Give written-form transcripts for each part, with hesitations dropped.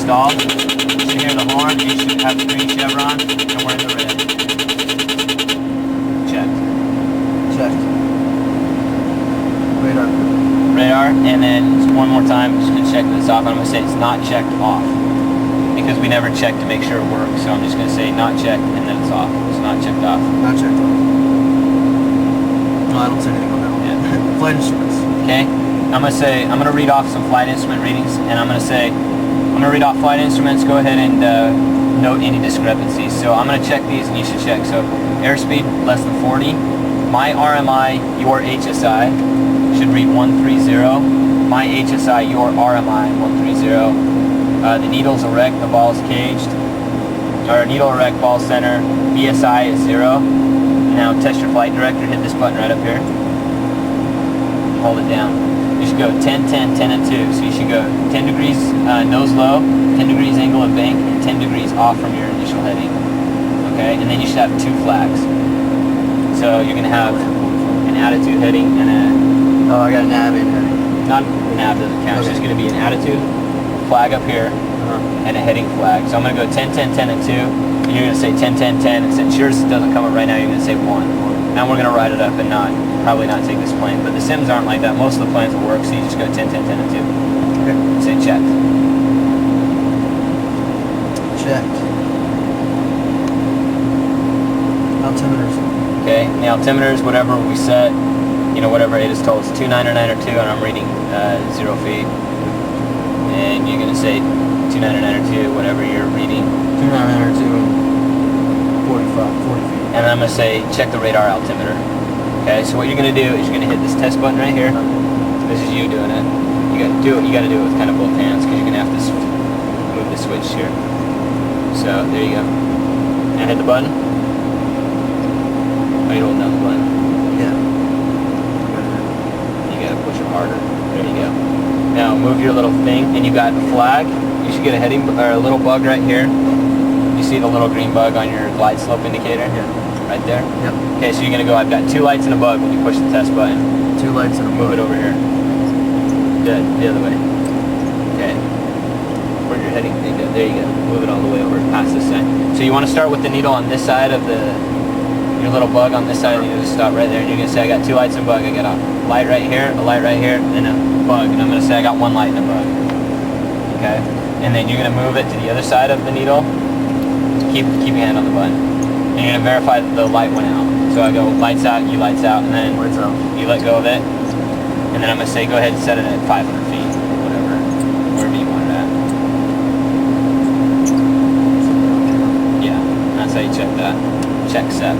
installed. You should hear the horn, and you should have the green chevron, and we're in the red. Checked. Checked. Radar. Radar, and then one more time, I'm just going to check this off. I'm going to say it's not checked off, because we never checked to make sure it works. So I'm just going to say not checked, and then it's off. It's not checked off. Not checked off. No, I don't see anything on that one. Yeah. Flight instruments. Okay. I'm going to read off some flight instrument readings, and I'm going to read off flight instruments. Go ahead and note any discrepancies. So I'm going to check these, and you should check. So airspeed less than 40. My RMI, your HSI should read 130. My HSI, your RMI 130. The needle's erect, the ball's caged. Or needle erect, ball center. BSI is 0. Now test your flight director. Hit this button right up here. Hold it down. You should go 10, 10, 10, and 2. So you should go 10 degrees nose low, 10 degrees angle of bank, and 10 degrees off from your initial heading. Okay, and then you should have 2 flags. So you're going to have an attitude heading and a... Oh, I got a nav in heading. Not nav doesn't count. It's just going to be an attitude flag up here and a heading flag. So I'm going to go 10, 10, 10, and 2. And you're going to say 10, 10, 10. And since yours doesn't come up right now, you're going to say 1. Now we're going to write it up and probably not take this plane. But the sims aren't like that. Most of the planes will work, so you just go 10, 10, 10, and 2. Okay. Say checked. Checked. Altimeters. Okay, and the altimeters, whatever we set, whatever it is told, it's 2992, and I'm reading 0 feet. And you're going to say 2992, whatever you're reading. 2992 and 40 feet. And I'm going to say check the radar altimeter. Okay, so what you're going to do is you're going to hit this test button right here. This is you doing it. You got to do it with kind of both hands, because you're going to have to move the switch here. So there you go. And hit the button. Are you holding down the button? Yeah. You got to push it harder. There you go. Now move your little thing, and you got the flag. You should get a heading or a little bug right here. You see the little green bug on your glide slope indicator? Yeah. Right there? Yep. Okay, so you're going to go, I've got 2 lights and a bug when you push the test button. 2 lights and a Move it over here. Good, the other way. Okay. Where's your heading thing? Good. There you go. Move it all the way over past this side. So you want to start with the needle on this side of your little bug on this side, and you just stop right there. And you're going to say, I got 2 lights and a bug. I got a light right here, a light right here, and a bug. And I'm going to say, I got 1 light and a bug. Okay? And then you're going to move it to the other side of the needle. Keep your hand on the button. And you're going to verify that the light went out. So I go lights out, you lights out, and then lights out. You let go of it. And then I'm going to say go ahead and set it at 500 feet, wherever you want it at. Yeah, that's how you check that. Check set.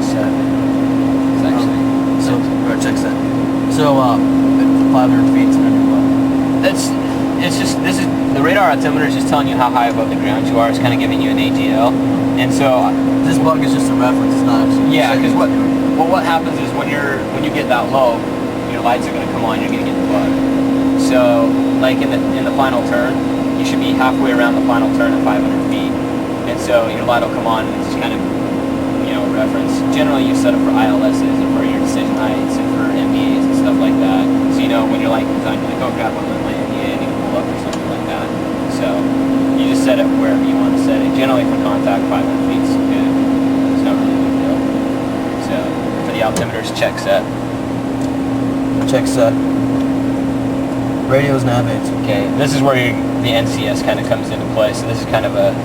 Set. It's actually... Right, check set. So, 500 feet is going to be what? It's just, the radar altimeter is just telling you how high above the ground you are. It's kind of giving you an AGL. And so this bug is just a reference. It's not actually. Yeah, because what happens is when you get that low, your lights are going to come on. You're going to get the bug. So like in the final turn, you should be halfway around the final turn at 500 feet, and so your light will come on. And it's kind of reference. Generally, you set it for ILSs and for your decision heights and for MBAs and stuff like that. So when your light comes on, you're like, oh crap, I'm on my MBA, I need to pull up or something like that. So you just set it wherever you want to set it. Generally for contact, 500 feet is good. It's not really a big deal. So for the altimeters, check set. Check set. Radios, nav aids. Okay, this is where the NCS kind of comes into play. So this is kind of the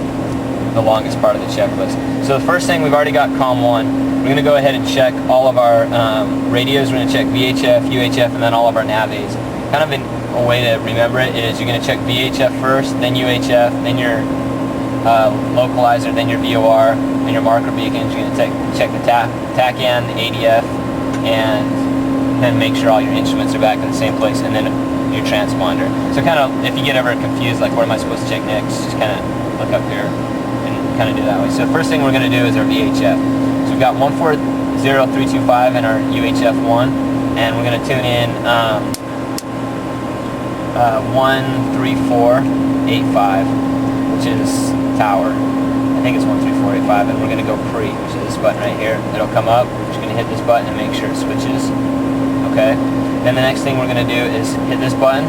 longest part of the checklist. So the first thing, we've already got COM 1. We're going to go ahead and check all of our radios. We're going to check VHF, UHF, and then all of our nav aids. Kind of a way to remember it is you're going to check VHF first, then UHF, then your localizer, then your VOR, and your marker beacons. You're going to check the TACAN, the ADF, and then make sure all your instruments are back in the same place, and then your transponder. So kind of, if you get ever confused, like what am I supposed to check next, just kind of look up here and kind of do that way. So the first thing we're going to do is our VHF. So we've got 140325 and our UHF1, and we're going to tune in 13485, which is tower. I think it's 13485, and we're going to go pre, which is this button right here. It'll come up. We're just going to hit this button and make sure it switches. Okay. Then the next thing we're going to do is hit this button.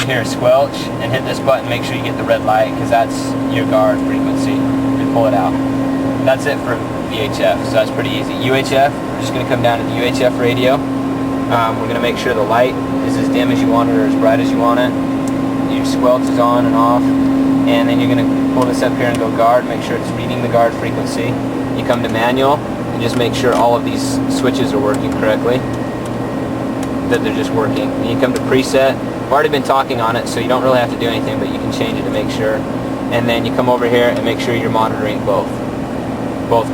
should hear a squelch, and hit this button, make sure you get the red light, because that's your guard frequency. You pull it out. That's it for VHF, so that's pretty easy. UHF, we're just going to come down to the UHF radio. We're going to make sure the light is as dim as you want it or as bright as you want it. Your squelch is on and off, and then you're going to pull this up here and go guard, make sure it's reading the guard frequency. You come to manual, and just make sure all of these switches are working correctly, that they're just working. And you come to preset. I've already been talking on it, so you don't really have to do anything, but you can change it to make sure. And then you come over here and make sure you're monitoring both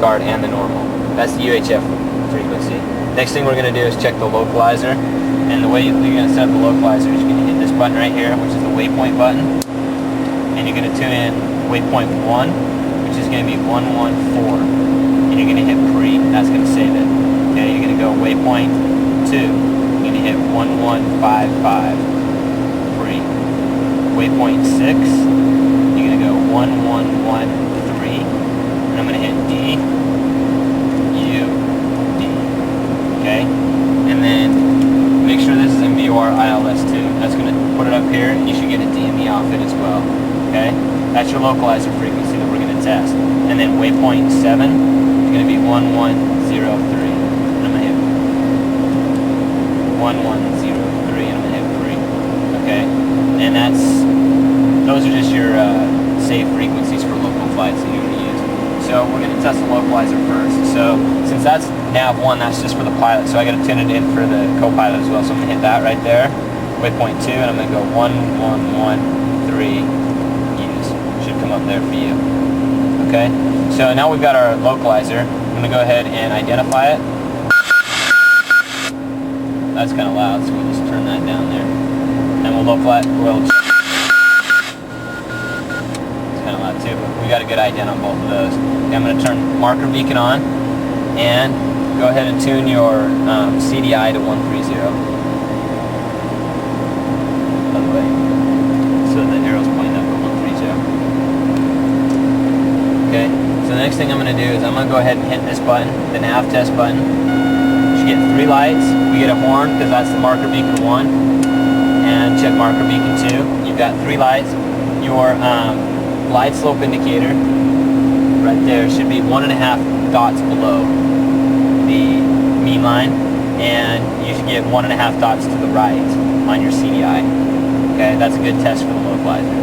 guard and the normal. That's the UHF frequency. Next thing we're going to do is check the localizer, and the way you're going to set up the localizer is you're going to hit this button right here, which is the waypoint button, and you're going to tune in waypoint 1, which is going to be 114, and you're going to hit pre. That's going to save it. Okay, you're going to go waypoint 2, you're going to hit 1155, pre. Waypoint 6, you're going to go 1113, and I'm going to hit D, U, D. Okay, and then make sure this is in VOR ILS too. That's going to put it up here, and you should get a DME off it as well. Okay, that's your localizer frequency that we're going to test. And then waypoint 7 is going to be 1103, and I'm going to hit 1103, and I'm going to hit 3. Okay, and those are just your safe frequencies for local flights that you're going to use. So we're going to test the localizer first. So since that's nav 1, that's just for the pilot, so I got to tune it in for the co-pilot as well. So I'm going to hit that right there, waypoint 2, and I'm going to go 1113, use. Should come up there for you. Okay, so now we've got our localizer. I'm going to go ahead and identify it. That's kind of loud, so we'll just turn that down there. And we'll localize, kind of loud too, but we got a good ident on both of those. Okay, I'm going to turn marker beacon on and go ahead and tune your CDI to 130. By the way, so the arrow's pointing up at 130. Okay, so the next thing I'm going to do is I'm going to go ahead and hit this button, the nav test button. You get 3 lights. We get a horn because that's the marker beacon 1, and check marker beacon 2. You've got 3 lights. Your glide slope indicator right there should be 1.5 dots below the mean line, and you should get 1.5 dots to the right on your CDI. Okay, that's a good test for the localizer.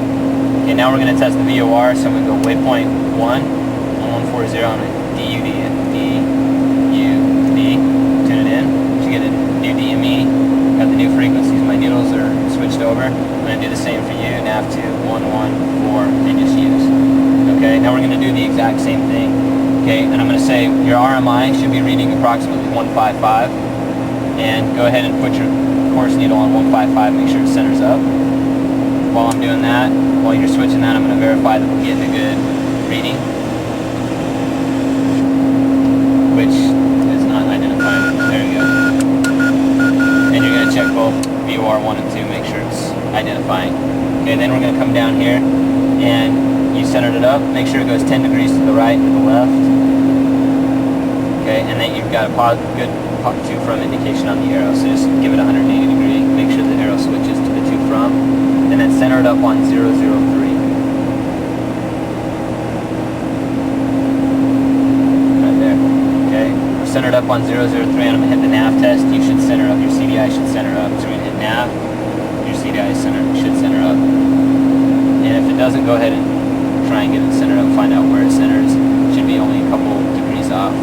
Okay, now we're going to test the VOR, so I'm going to go waypoint 1, 1140, I'm going to DUD it, DUD, tune it in, you get a new DME, got the new frequencies, my needles are switched over. I'm going to do the same for you, nav 2, 114, and just use. Okay, now we're going to do the exact same thing. Okay, and I'm going to say your RMI should be reading approximately 155, and go ahead and put your course needle on 155, make sure it centers up. While I'm doing that, while you're switching that, I'm going to verify that we're getting a good reading, which is not identifying. There you go. And you're going to check both VOR 1 and 2, make sure it's identifying. Okay, then we're going to come down here, and you centered it up, make sure it goes 10 degrees to the right and to the left. Okay, and then you've got a good to from indication on the arrow, so just give it 180 degree, make sure the arrow switches to the to from, and then center it up on 003. Right there. Okay, we're centered up on 003, and I'm going to hit the nav test. You should center up, your CDI should center up. So we're going to hit nav, your CDI should center up. And if it doesn't, go ahead and try and get it centered up, find out where it centers. It should be only a couple degrees off,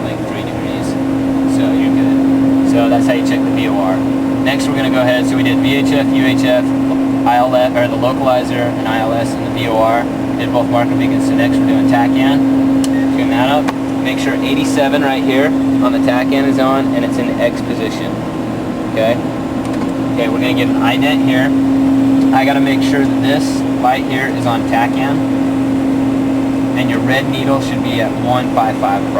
like 3 degrees. So you're good. So that's how you check the VOR. Next we're going to go ahead, so we did VHF, UHF, ILS, or the localizer and ILS and the VOR. Did both marker beacons. So next we're doing TACAN. Tune that up. Make sure 87 right here on the TACAN is on, and it's in the X position. Okay? Okay, we're going to get an ident here. I got to make sure that this light here is on TACAN, and your red needle should be at 155 across.